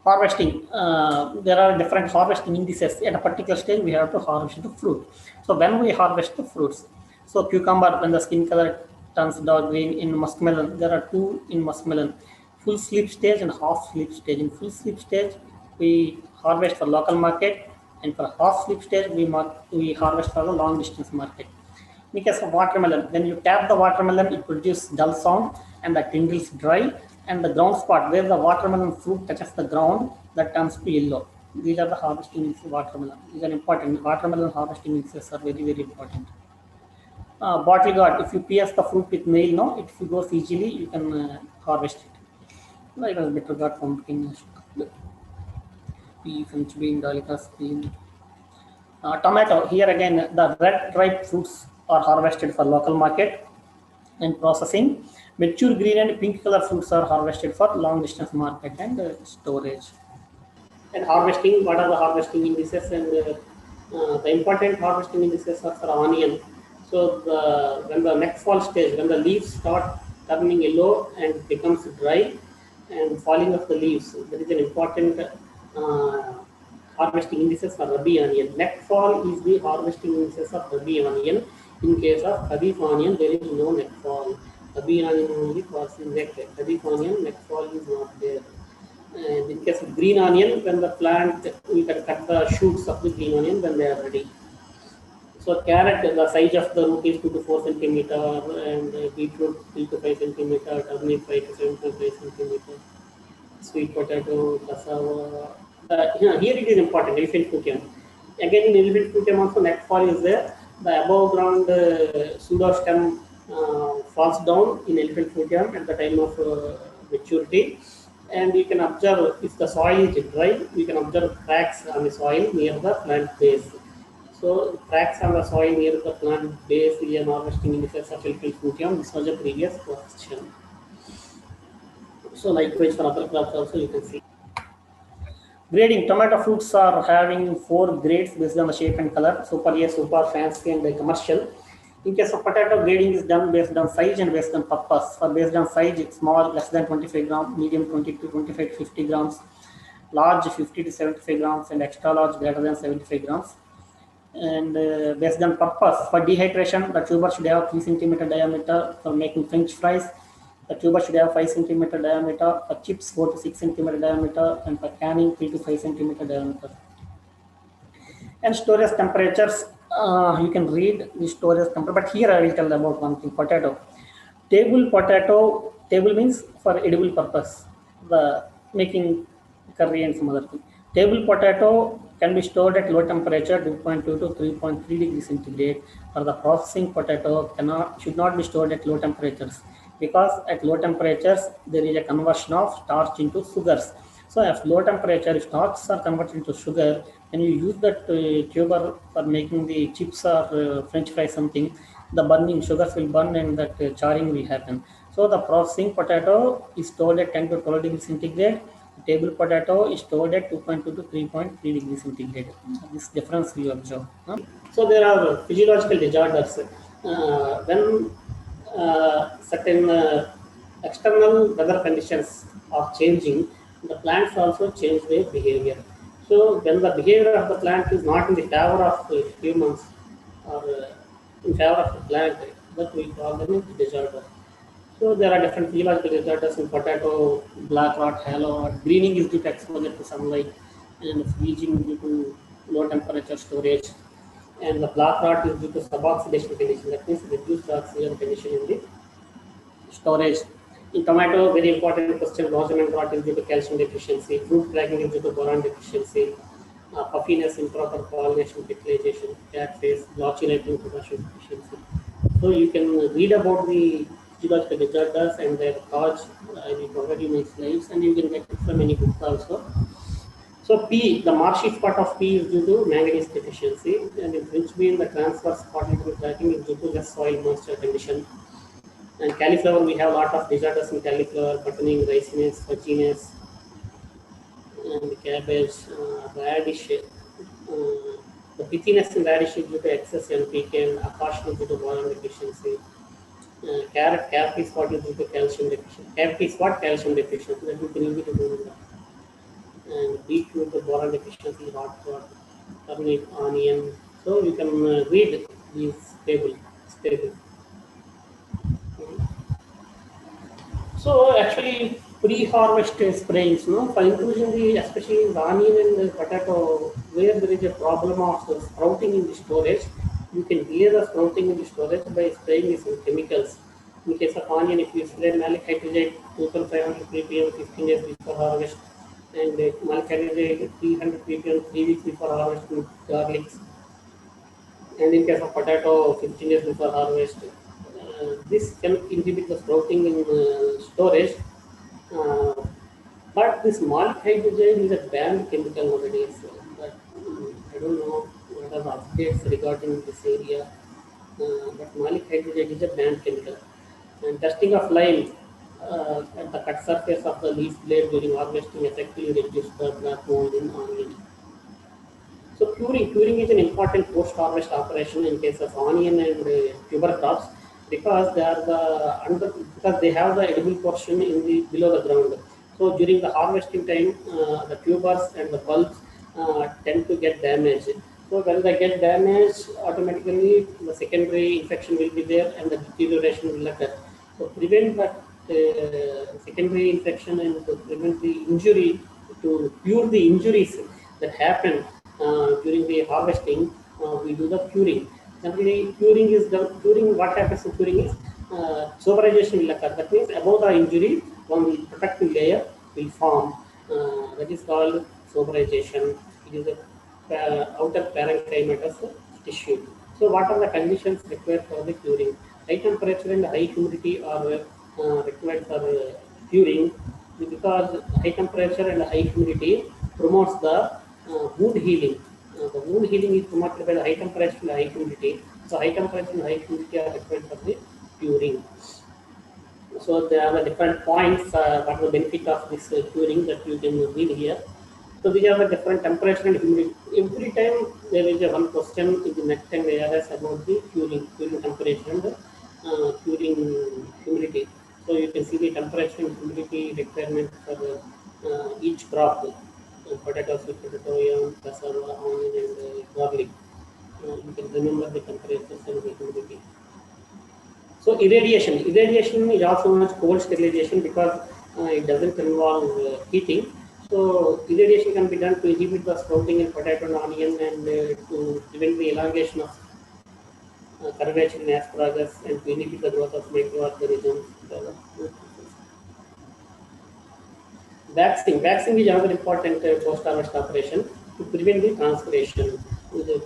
Harvesting, there are different harvesting indices. At a particular stage we have to harvest the fruit. So when we harvest the fruits, so cucumber, when the skin color turns dark green. In muskmelon, there are two in muskmelon: full sleep stage and half sleep stage. In full sleep stage we harvest for local market, and for half sleep stage we harvest for the long distance market. In case of watermelon, when you tap the watermelon, it produces dull sound and the tendrils dry, and the ground spot where the watermelon fruit touches the ground, that turns to yellow. These are the harvesting of watermelon. These are important. Watermelon harvesting mixes are very, very important. Bottle gourd, if you pierce the fruit with nail, no, if it goes easily, you can harvest it. No, it was better got pumpkin, pea, French bean, dolichos, bean. Tomato, here again, the red ripe fruits are harvested for local market and processing. Mature green and pink color fruits are harvested for long distance market and storage. And harvesting, what are the harvesting indices? And the important harvesting indices are for onion. So when the next fall stage, when the leaves start turning yellow and becomes dry and falling of the leaves, there is an important harvesting indices for Rabi onion. Next fall is the harvesting indices of Rabi onion. In case of Kharif onion, there is no next fall. Rabi onion only falls in next. Kharif onion, next fall is not there. And in case of green onion, when the plant, we can cut the shoots of the green onion when they are ready. So carrot, the size of the root is 2 to 4 centimeter, and beetroot 3 to 5 centimeter, turnip 5 to 7.5 centimeter, sweet potato, cassava. Here it is important, elephant futium. Again, in elephant futium also next fall is there. The above ground pseudo stem falls down in elephant futium at the time of maturity. And you can observe, if the soil is dry, you can observe cracks on the soil near the plant base. So cracks on the soil near the plant base is an harvesting indicator of elephant futium. This was a previous question. So likewise for other crops also you can see. Grading, tomato fruits are having 4 grades based on the shape and color: super A, super, fancy, and commercial. In case of potato, grading is done based on size and based on purpose. For based on size, it's small, less than 25 grams, medium 20 to 25 to 50 grams, large 50 to 75 grams, and extra large greater than 75 grams. And based on purpose, for dehydration, the tuber should have 3 centimeter diameter. For making French fries, the tuber should have 5 centimeter diameter. For chips, 4 to 6 centimeter diameter, and for canning, 3 to 5 centimeter diameter. And storage temperatures, you can read the storage temperature, but here I will tell about one thing. Potato, table means for edible purpose, the making curry and some other thing. Table potato can be stored at low temperature 2.2 to 3.3 degrees centigrade. For the processing, potato should not be stored at low temperatures, because at low temperatures there is a conversion of starch into sugars. So if low temperature starches are converted into sugar, and you use that tuber for making the chips or French fries something, the burning sugars will burn and that charring will happen. So the processing potato is stored at 10 to 12 degrees centigrade. Table potato is stored at 2.2 to 3.3 degrees centigrade. This difference you observe. So there are physiological disorders. When certain external weather conditions are changing, the plants also change their behavior. So when the behavior of the plant is not in the favor of humans or in favor of the plant, that we call them a disorder. So there are different physiological disorders in potato: black rot, halo rot. Greening is due to exposure to sunlight, and bleaching due to low temperature storage. And the black rot is due to suboxidation condition, that means reduced oxygen condition in the storage. In tomato, very important question: rosamine rot is due to calcium deficiency, fruit cracking is due to boron deficiency, puffiness, improper pollination, fertilization, cat face, blotchy lighting, potassium deficiency. So you can read about the physiological disorders and their cause. I will provide you my slides, and you can get it from any book also. So P, the marshy spot of P is due to manganese deficiency, and in French bean, the transverse spot cracking is due to less soil moisture condition. And cauliflower, we have a lot of disorders in cauliflower: buttoning, riciness, fudginess, and cabbage, radish. The pithiness in radish is due to excess NPK, and apportion is due to boron deficiency. Carrot, cavity spot is due to calcium deficiency. Cavity spot, calcium deficiency. That you can easily remember. beetroot, boron deficiency, hot rot, turnip, onion. So you can read these table. So actually, pre-harvest sprayings, no, for including the especially the onion and the potato, where there is a problem of the sprouting in the storage, you can delay the sprouting in the storage by spraying these chemicals. In case of onion, if you spray malic hydrate 2,500 ppm 15 days before harvest, and malic hydrate 300 ppm 3 weeks before harvest with garlics, and in case of potato, 15 days before harvest. This can inhibit the sprouting in storage, uh, but this malt hydrogen is a banned chemical nowadays. But I don't know what are the updates regarding this area. But malic hydrogen is a banned chemical. And dusting of lime at the cut surface of the leaf blade during harvesting effectively reduces the black mold in onion. So curing is an important post-harvest operation in case of onion and tuber crops because they are because they have the edible portion in the below the ground. So during the harvesting time, the tubers and the bulbs tend to get damaged. So when they get damaged, automatically the secondary infection will be there and the deterioration will occur. So prevent that secondary infection and to prevent the injury, to cure the injuries that happen during the harvesting, we do the curing. Generally, curing is the curing. What happens to curing is soberization will occur. That means above the injury, one protective layer will form. That is called soberization. It is a outer parenchymatous tissue. So, what are the conditions required for the curing? High temperature and high humidity are required for curing because high temperature and high humidity promotes the wound healing. The wound healing is promoted by the high temperature and high humidity. So high temperature and high humidity are required for the curing. So there are the different points. What are the benefit of this curing that you can read here. So these are the different temperature and humidity. Every time there is a one question in the next 10 ARS about the curing temperature and curing humidity. So you can see the temperature and humidity requirement for each crop. Potato, sweet potato, yam, cassava, onion, and garlic. You can remember the temperatures and the humidity. So irradiation is also known as cold sterilization because it doesn't involve heating. So irradiation can be done to inhibit the sprouting in potato and onion and to prevent the elongation of curvature in asparagus and to inhibit the growth of microorganisms. Waxing is another important post-harvest operation to prevent the transpiration. The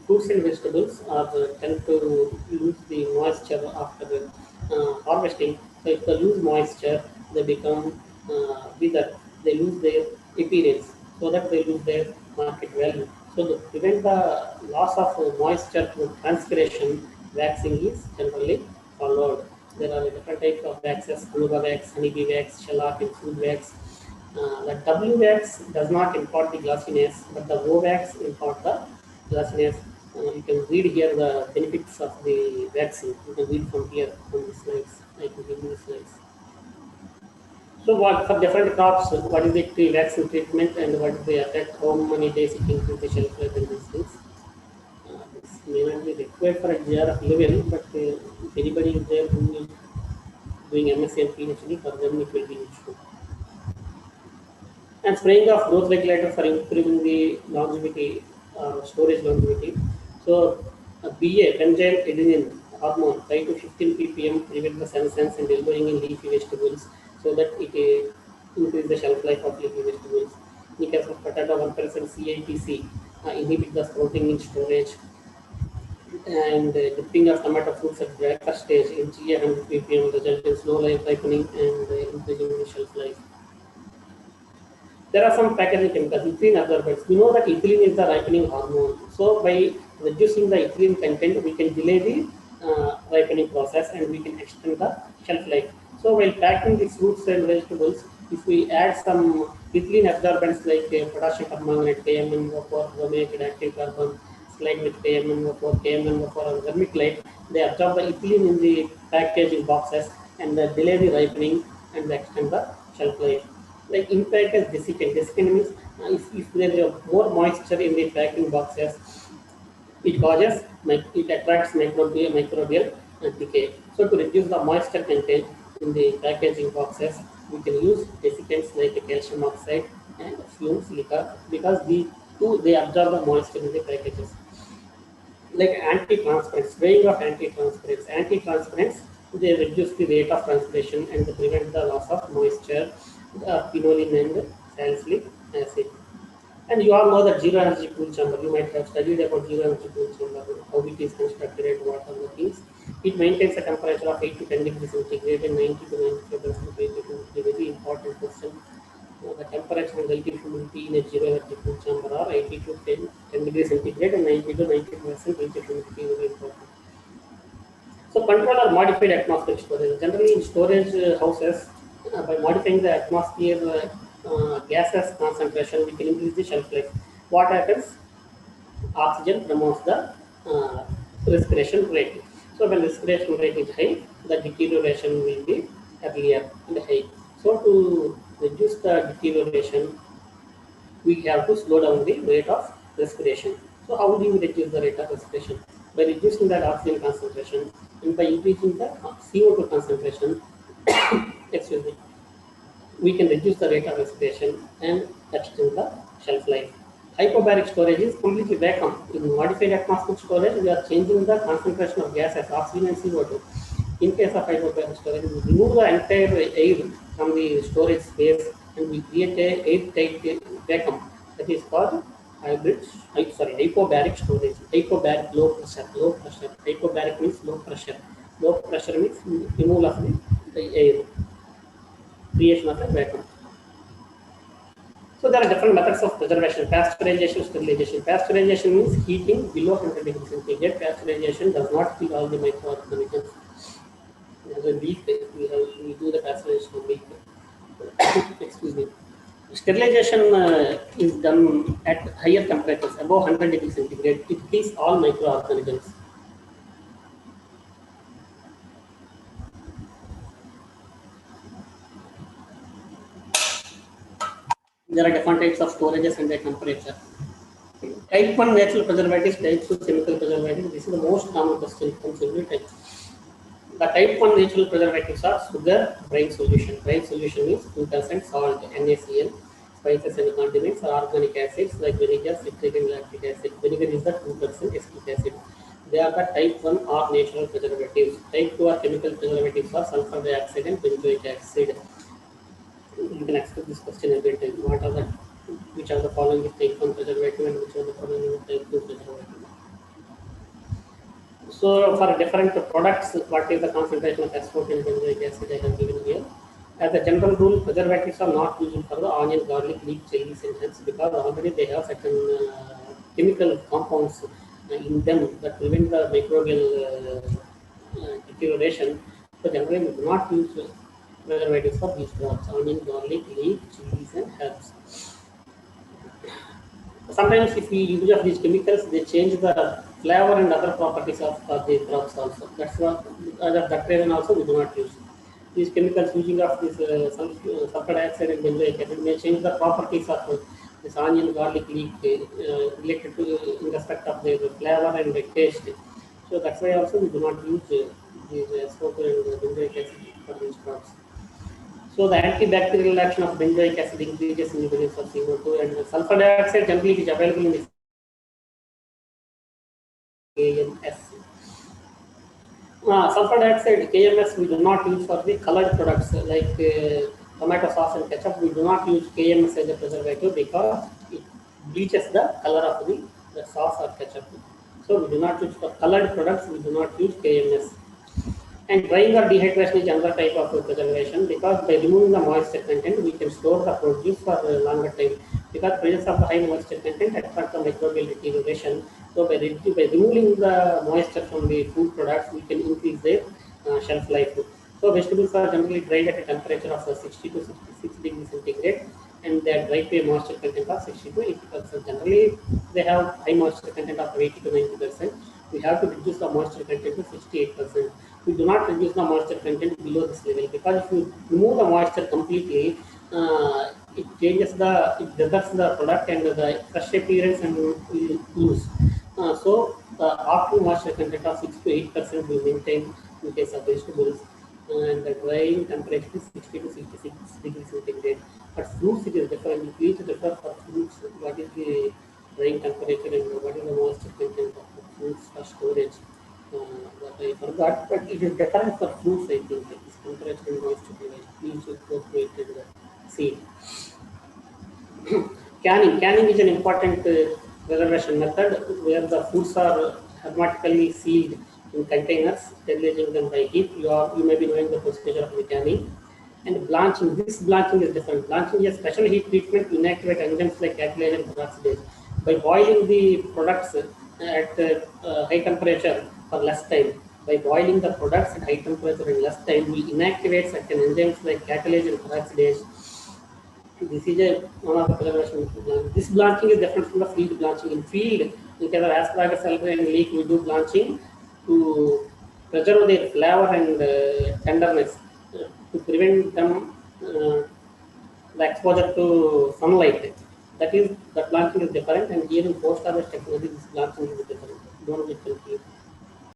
fruits and vegetables are tend to lose the moisture after harvesting. So if they lose moisture, they become withered. They lose their appearance, so that they lose their market value. So to prevent the loss of moisture through transpiration, waxing is generally followed. There are different types of waxes: anuga wax, honeybee wax, shellac, and food wax. The W wax does not impart the glossiness, but the O wax impart the glossiness. You can read here the benefits of the vaccine. You can read from here from the slides. I can give you the slides. So what for different crops, what is the vaccine treatment and what is the effect, how many days it increases the shelf life and these things. This may not be required for a JR of level, but if anybody is there who is doing MSc and PhD, for them it will be useful. And spraying of growth regulator for improving the longevity, storage longevity. So, BA, benzyl adenine hormone, 5 to 15 ppm, prevent the senescence and yellowing in leafy vegetables, so that it increase the shelf life of leafy vegetables. In case of potato, 1% CIPC, inhibit the sprouting in storage. And dipping of tomato fruits at breakfast stage in GA 100 ppm result in slow life ripening and increasing the shelf life. There are some packaging chemicals, ethylene absorbents. We know that ethylene is the ripening hormone. So by reducing the ethylene content, we can delay the ripening process and we can extend the shelf life. So while packing these fruits and vegetables, if we add some ethylene absorbents like potassium permanganate, KMnO4, brominated active carbon, slide with KMnO4, KMnO4, or vermiculite, they absorb the ethylene in the packaging boxes and delay the ripening and extend the shelf life. Like impact as desiccant. Desiccant means if there is more moisture in the packing boxes, it causes it attracts microbial decay. So to reduce the moisture content in the packaging boxes, we can use desiccants like calcium oxide and fume silica because the two they absorb the moisture in the packages. Like anti-transparents, weighing of anti-transparents. Anti-transparents, they reduce the rate of transpiration and they prevent the loss of moisture, phenolene and salicylic acid. And you all know that zero energy cool chamber. You might have studied about zero energy cool chamber, how it is constructed and what are the things. It maintains a temperature of 8 to 10 degrees centigrade and 90 to 95% humidity. A very important question. The temperature and relative humidity in a zero energy cool chamber are 80 to 10 degrees centigrade and 90 to 90% relative humidity is very important. So control or modified atmospheric storage. Generally in storage houses, by modifying the atmosphere gases concentration, we can increase the shelf life. What happens? Oxygen promotes the respiration rate. So when respiration rate is high, the deterioration will be earlier and high. So to reduce the deterioration, we have to slow down the rate of respiration. So how do you reduce the rate of respiration? By reducing that oxygen concentration and by increasing the CO2 concentration, excuse me, we can reduce the rate of respiration and extend the shelf life. Hypobaric storage is completely vacuum. In modified atmospheric storage, we are changing the concentration of gases, oxygen and CO2. In case of hypobaric storage, we remove the entire air from the storage space and we create a airtight vacuum. That is called hypobaric storage. Hypobaric, low pressure, low pressure. Hypobaric means low pressure. Low pressure means removal of the air, creation of a vacuum. So there are different methods of preservation: pasteurization, sterilization. Pasteurization means heating below 100 degrees centigrade. Pasteurization does not kill all the microorganisms. As a week, we do the pasteurization of week. Excuse me. Sterilization is done at higher temperatures, above 100 degrees centigrade. It kills all microorganisms. There are different types of storages and their temperature. Type 1 natural preservatives, type 2 chemical preservatives. This is the most common question from every type. The type 1 natural preservatives are sugar, brine solution. Brine solution means 2% salt, NaCl, spices and condiments, or organic acids like vinegar, citric and lactic acid. Vinegar is the 2% acetic acid. They are the type 1 or natural preservatives. Type 2 are chemical preservatives are sulfur dioxide and benzoic acid. You can expect this question every time. What are the which are the following is type 1 preservative and which are the following is type 2 preservative? So for different products, what is the concentration of asphalt and benzoic acid I have given here. As a general rule, preservatives are not used for the onion, garlic, leek, chilies, and herbs because already they have certain chemical compounds in them that prevent the microbial deterioration. So generally, we do not use preservatives for these crops: onion, garlic, leek, chilies, and herbs. Sometimes if we use of these chemicals, they change the flavor and other properties of the crops also. That's what that reason also we do not use. These chemicals using of this sulfur dioxide and benzoic acid may change the properties of this onion, garlic, leek related to in respect of their flavor and the taste. So that's why also we do not use these sulfur and benzoic acid for these crops. So the antibacterial action of benzoic acid increases in the presence of CO2 and the sulfur dioxide generally it is available in the KMS. Sulfur dioxide KMS we do not use for the colored products like tomato sauce and ketchup. We do not use KMS as a preservative because it bleaches the color of the sauce or ketchup. So we do not use for colored products. We do not use KMS. And drying or dehydration is another type of preservation because by removing the moisture content, we can store the produce for a longer time. Because presence of the high moisture content attracts the microbial deterioration. So by removing the moisture from the food products, we can increase their shelf life. So vegetables are generally dried at a temperature of 60 to 66 degrees centigrade, and they are dried to a moisture content of 60 to 80%. Generally, they have high moisture content of 80 to 90%. We have to reduce the moisture content to 68%. We do not reduce the moisture content below this level because if you remove the moisture completely, it changes it deserts the product and the fresh appearance and will lose. So after moisture content of 6 to 8% will maintain in case of vegetables, and the drying temperature is 60 to 66 degrees centigrade. But fruits it is different. You need to differ for fruits. What is the drying temperature and what is the moisture content of the fruits for storage? What I forgot, but it is different for fruits. I think this temperature and moisture level. Please go through it and see. Canning is an important preservation method where the foods are hermetically sealed in containers, sterilizing them by heat. You may be knowing the procedure of the canning. And blanching, this blanching is different. Blanching is a special heat treatment to inactivate enzymes like catalase and peroxidase. By boiling the products at high temperature for less time, by boiling the products at high temperature in less time, we inactivate certain enzymes like catalase and peroxidase. This is one of the preservation. This blanching is different from the field blanching. In field, in case of asparagus, celery, and leek, we do blanching to preserve their flavor and tenderness, to prevent them the exposure to sunlight. That blanching is different, and here in post harvest technology, this blanching is different. Don't get confused.